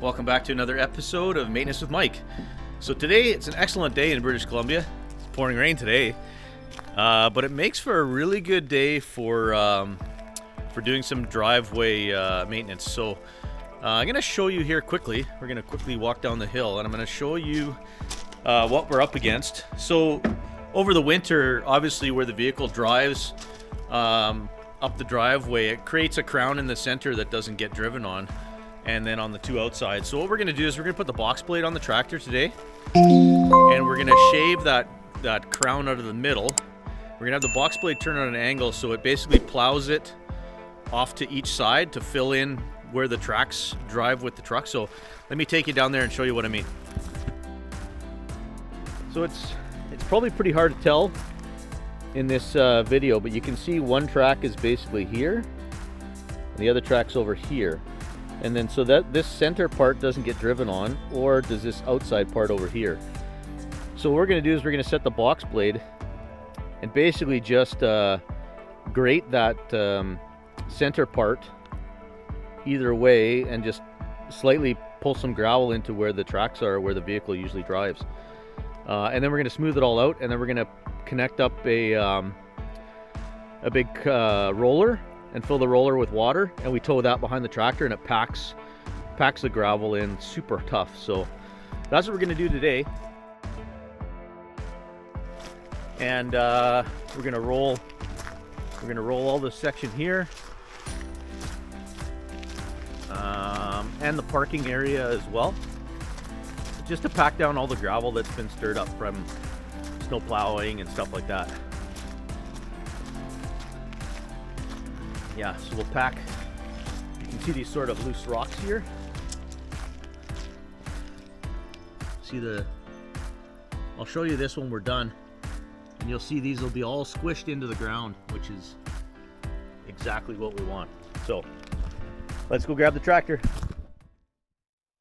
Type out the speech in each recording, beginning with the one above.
Welcome back to another episode of Maintenance with Mike. So today it's an excellent day in British Columbia. It's pouring rain today, but it makes for a really good day for doing some driveway maintenance. So I'm going to show you here quickly. We're going to quickly walk down the hill, and I'm going to show you what we're up against. So over the winter, obviously where the vehicle drives up the driveway, it creates a crown in the center that doesn't get driven on, and then on the two outsides. So what we're going to do is we're going to put the box blade on the tractor today, and we're going to shave that crown out of the middle. We're going to have the box blade turn on an angle so it basically plows it off to each side to fill in where the tracks drive with the truck. So let me take you down there and show you what I mean. So it's probably pretty hard to tell in this video, but you can see one track is basically here and the other track's over here. And then so that this center part doesn't get driven on, or does this outside part over here. So what we're going to do is we're going to set the box blade and basically just grate that center part either way and just slightly pull some gravel into where the tracks are, where the vehicle usually drives. And then we're going to smooth it all out, and then we're going to connect up a big roller and fill the roller with water, and we tow that behind the tractor, and it packs the gravel in super tough. So that's what we're going to do today. And we're going to roll all this section here, and the parking area as well, just to pack down all the gravel that's been stirred up from snow plowing and stuff like that. Yeah, so we'll pack, you can see these sort of loose rocks here. I'll show you this when we're done, and you'll see these will be all squished into the ground, which is exactly what we want. So let's go grab the tractor.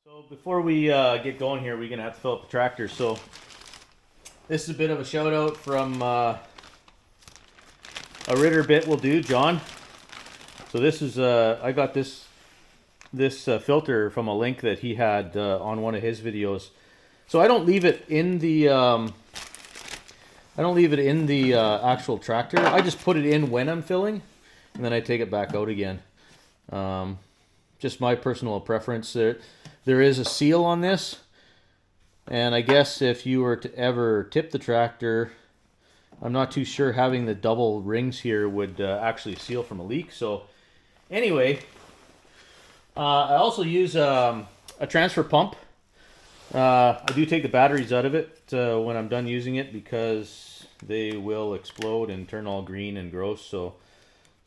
So before we get going here, we're gonna have to fill up the tractor. So this is a bit of a shout out from a Ritter bit will do, John. So this is I got this filter from a link that he had on one of his videos. So I don't leave it in the actual tractor. I just put it in when I'm filling, and then I take it back out again. Just my personal preference. There is a seal on this, and I guess if you were to ever tip the tractor, I'm not too sure having the double rings here would actually seal from a leak. So anyway, I also use a transfer pump. I do take the batteries out of it when I'm done using it, because they will explode and turn all green and gross. So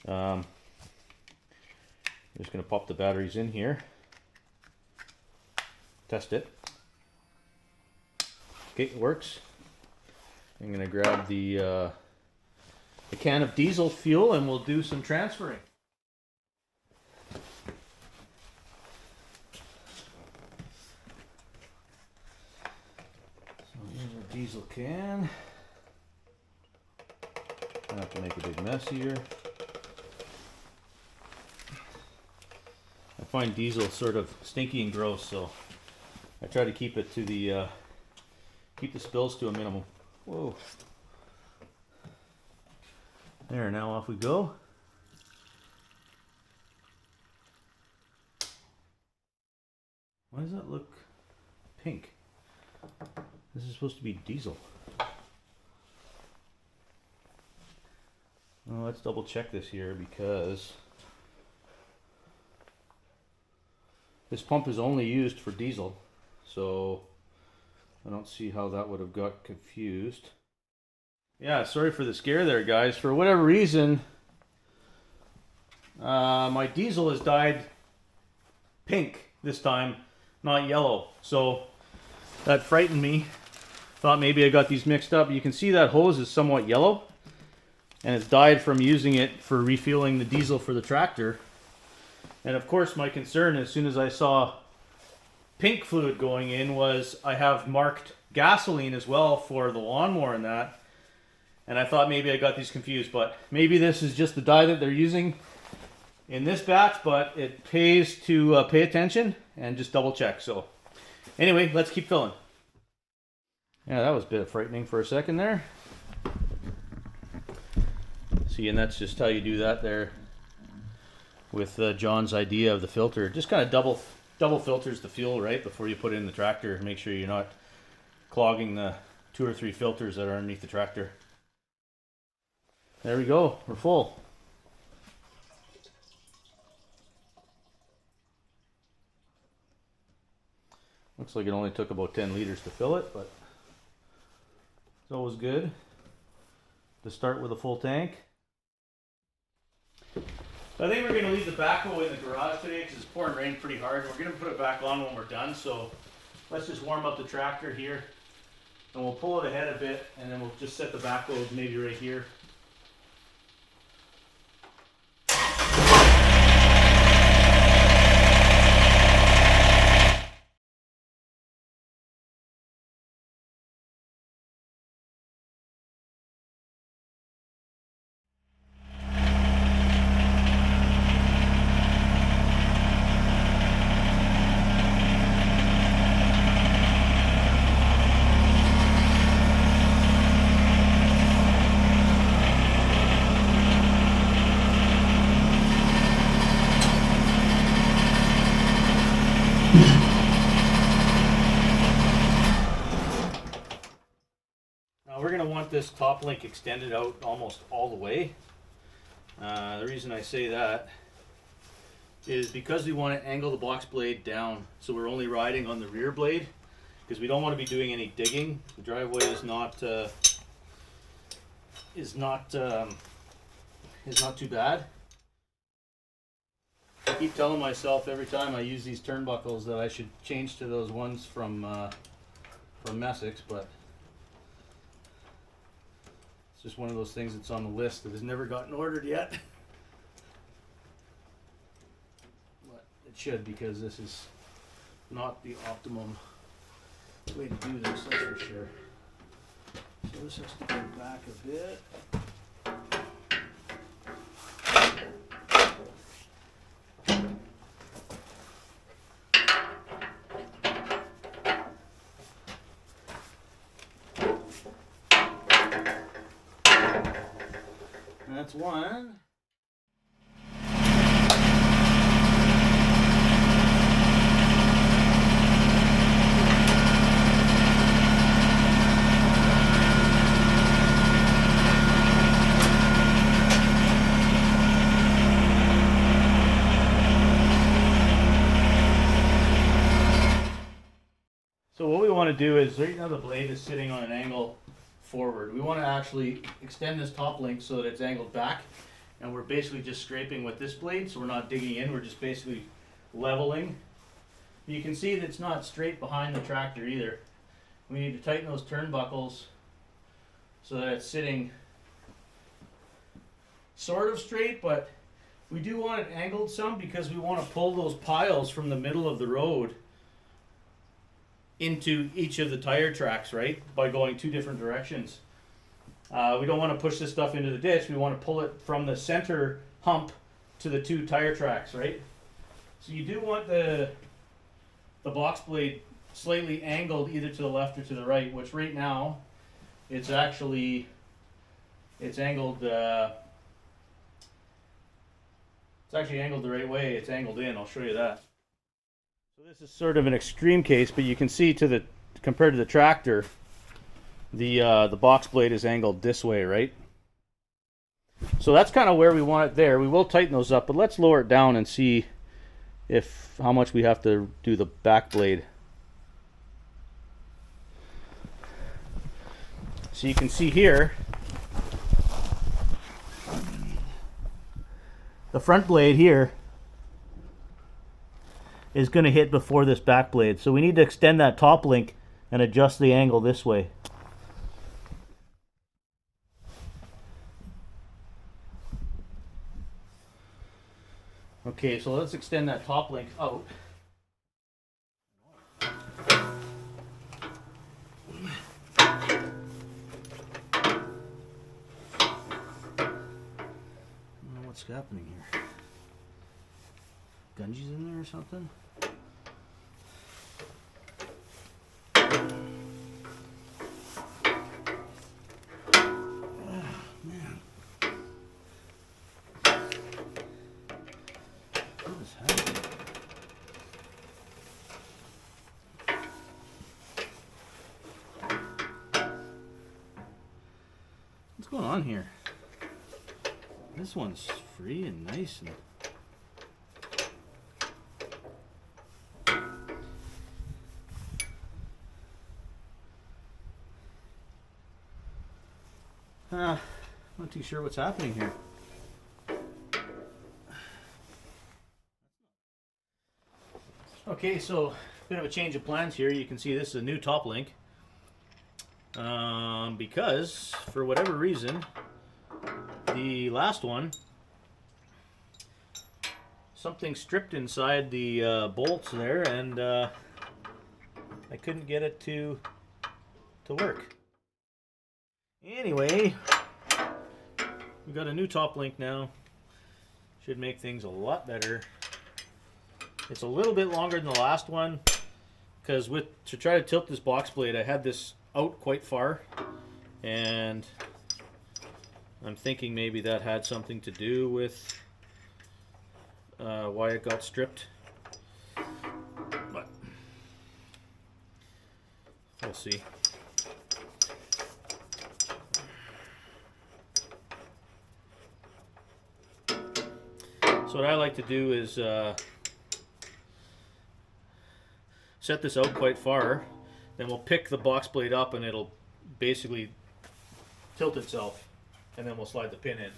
I'm just going to pop the batteries in here, test it. Okay, it works. I'm going to grab the can of diesel fuel, and we'll do some transferring. So here's our diesel can. I have to make a big mess here. I find diesel sort of stinky and gross, so I try to keep it to the keep the spills to a minimum. Whoa. There, now off we go. Why does that look pink? This is supposed to be diesel. Well, let's double check this here, because this pump is only used for diesel, so I don't see how that would have got confused. Yeah, sorry for the scare there, guys. For whatever reason, my diesel is dyed pink this time, not yellow. So that frightened me. Thought maybe I got these mixed up. You can see that hose is somewhat yellow, and it's dyed from using it for refueling the diesel for the tractor. And of course, my concern as soon as I saw pink fluid going in was I have marked gasoline as well for the lawnmower and that, and I thought maybe I got these confused, but maybe this is just the dye that they're using in this batch, but it pays to pay attention and just double check. So anyway, let's keep filling. Yeah, that was a bit frightening for a second there. See, and that's just how you do that there with John's idea of the filter. Just kind of double filters the fuel right before you put it in the tractor. Make sure you're not clogging the 2 or 3 filters that are underneath the tractor. There we go, we're full. Looks like it only took about 10 liters to fill it, but it's always good to start with a full tank. I think we're going to leave the backhoe in the garage today because it's pouring rain pretty hard. We're going to put it back on when we're done, so let's just warm up the tractor here and we'll pull it ahead a bit and then we'll just set the backhoe maybe right here. This top link extended out almost all the way. The reason I say that is because we want to angle the box blade down, so we're only riding on the rear blade because we don't want to be doing any digging. The driveway is not too bad. I keep telling myself every time I use these turnbuckles that I should change to those ones from Messick's, but it's just one of those things that's on the list that has never gotten ordered yet. But it should, because this is not the optimum way to do this, that's for sure. So this has to go back a bit. That's one. So what we want to do is, right now the blade is sitting on an angle forward. We want to actually extend this top link so that it's angled back, and we're basically just scraping with this blade, so we're not digging in, we're just basically leveling. You can see that it's not straight behind the tractor either. We need to tighten those turnbuckles so that it's sitting sort of straight, but we do want it angled some because we want to pull those piles from the middle of the road into each of the tire tracks, right, by going 2 different directions. We don't want to push this stuff into the ditch. We want to pull it from the center hump to the 2 tire tracks, right? So you do want the box blade slightly angled either to the left or to the right, which right now it's angled it's actually angled the right way. It's angled in. I'll show you that. So this is sort of an extreme case, but you can see compared to the tractor, the box blade is angled this way, right? So that's kind of where we want it there. We will tighten those up, but let's lower it down and see how much we have to do the back blade. So you can see here, the front blade here is going to hit before this back blade. So we need to extend that top link and adjust the angle this way. Okay, so let's extend that top link out. What's happening here? gungees in there or something. Man. What is happening? What's going on here? This one's free and nice and not too sure what's happening here. Okay, so a bit of a change of plans here. You can see this is a new top link. Because for whatever reason, the last one, something stripped inside the bolts there, and I couldn't get it to work. Anyway, we got a new top link now. Should make things a lot better. It's a little bit longer than the last one because to try to tilt this box blade, I had this out quite far, and I'm thinking maybe that had something to do with why it got stripped, but we'll see. So what I like to do is set this out quite far, then we'll pick the box blade up and it'll basically tilt itself, and then we'll slide the pin in.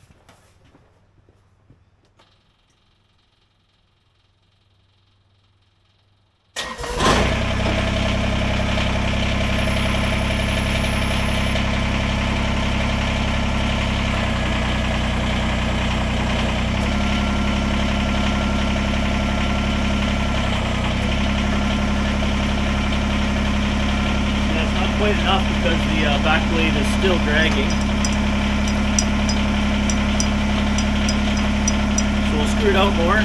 Quite enough because the back blade is still dragging. So we'll screw it out more.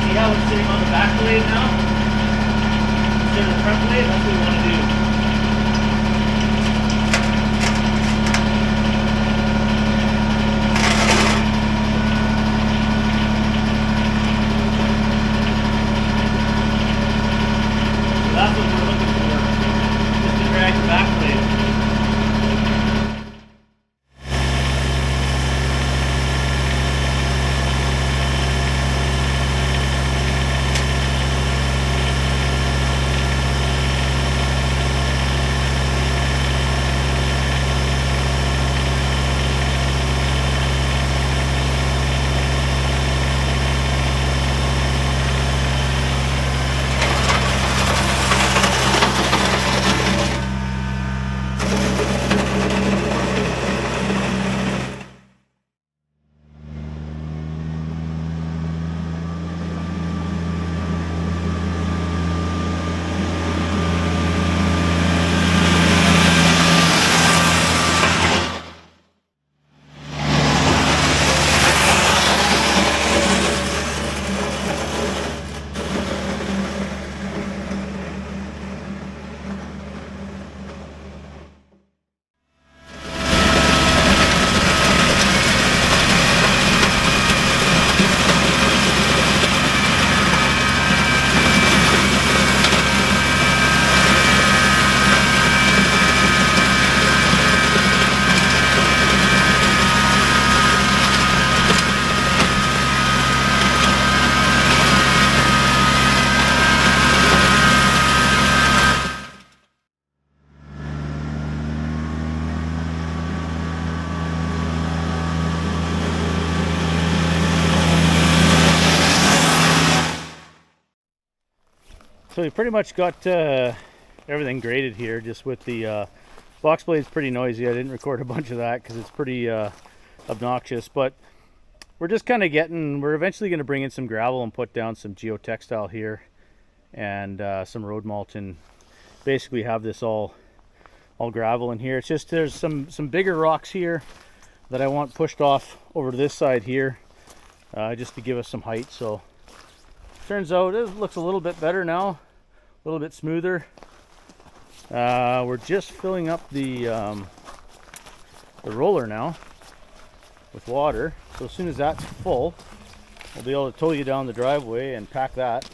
See how it's sitting on the back blade now? Instead of the front blade? That's what we want to do. That's what we're looking for, just to drag the back blade. So we pretty much got everything graded here, just with the box blade's pretty noisy. I didn't record a bunch of that because it's pretty obnoxious, but we're just kind of we're eventually going to bring in some gravel and put down some geotextile here and some road mulch, and basically have this all gravel in here. It's just there's some bigger rocks here that I want pushed off over to this side here. just to give us some height. So turns out it looks a little bit better now, a little bit smoother. We're just filling up the roller now with water. So as soon as that's full, we'll be able to tow you down the driveway and pack that.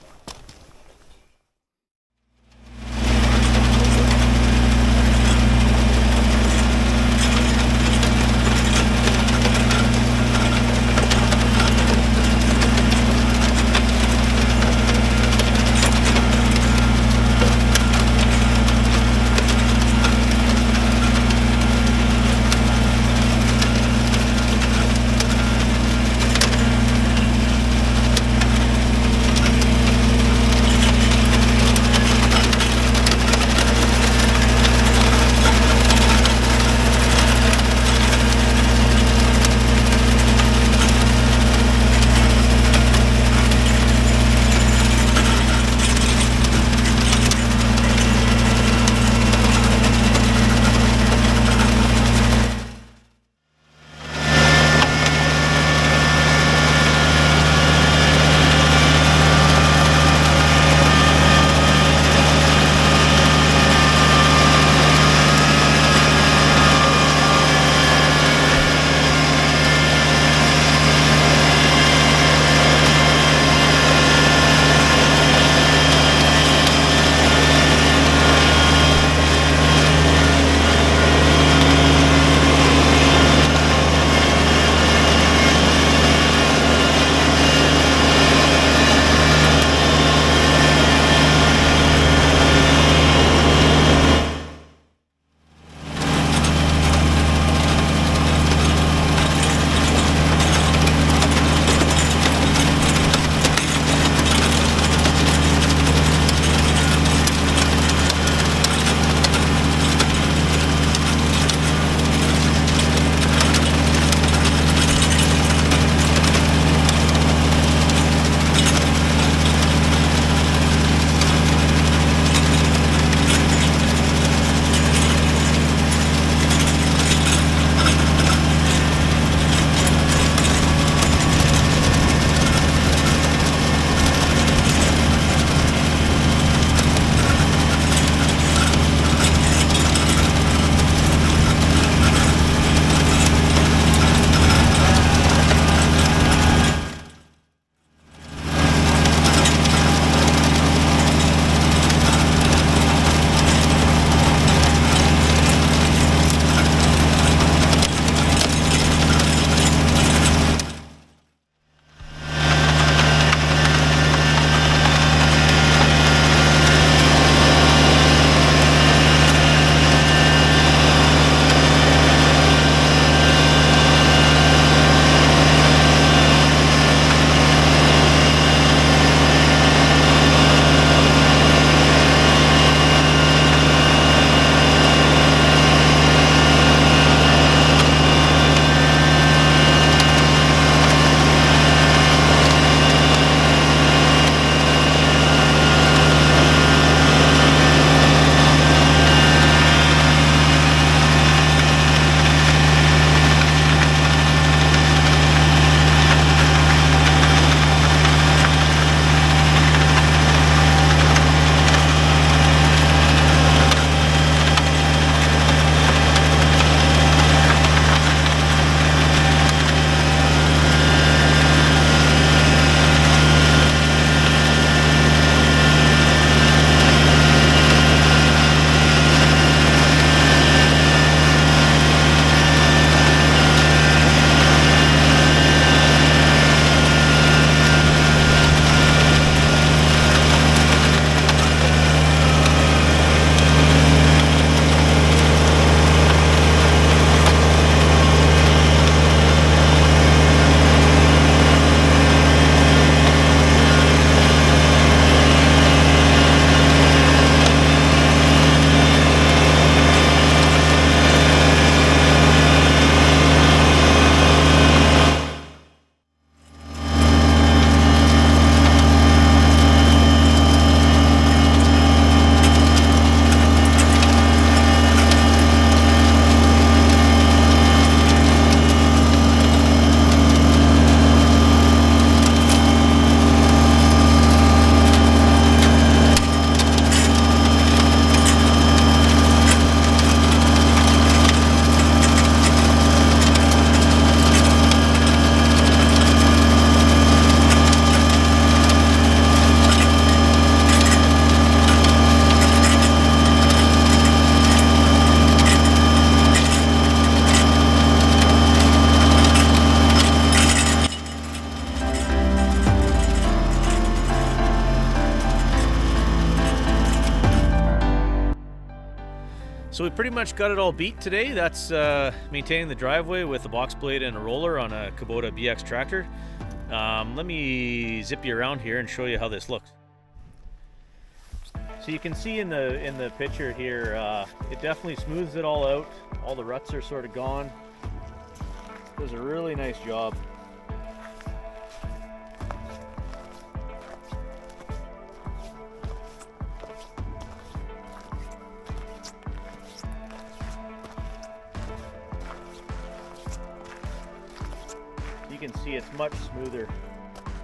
So we pretty much got it all beat today. That's maintaining the driveway with a box blade and a roller on a Kubota BX Tractor. Let me zip you around here and show you how this looks. So you can see in the picture here, it definitely smooths it all out. All the ruts are sort of gone. Does a really nice job. You can see it's much smoother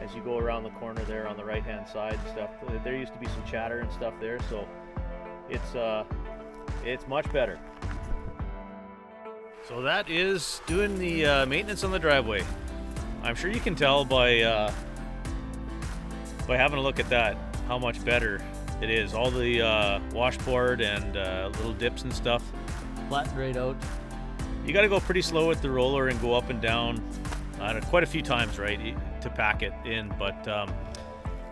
as you go around the corner there on the right hand side and stuff. There used to be some chatter and stuff there, so it's much better. So that is doing the maintenance on the driveway. I'm sure you can tell by having a look at that how much better it is. All the washboard and little dips and stuff flattened right out. You got to go pretty slow with the roller and go up and down quite a few times, right, to pack it in, but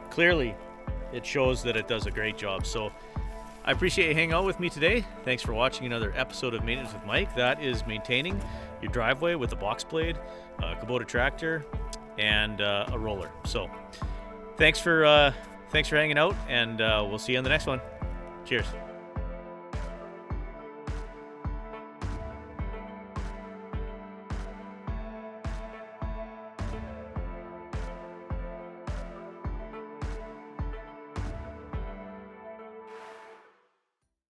clearly it shows that it does a great job. So I appreciate you hanging out with me today. Thanks for watching another episode of Maintenance with Mike. That is maintaining your driveway with a box blade, a Kubota Tractor, and a roller. So thanks for hanging out, and we'll see you on the next one. Cheers.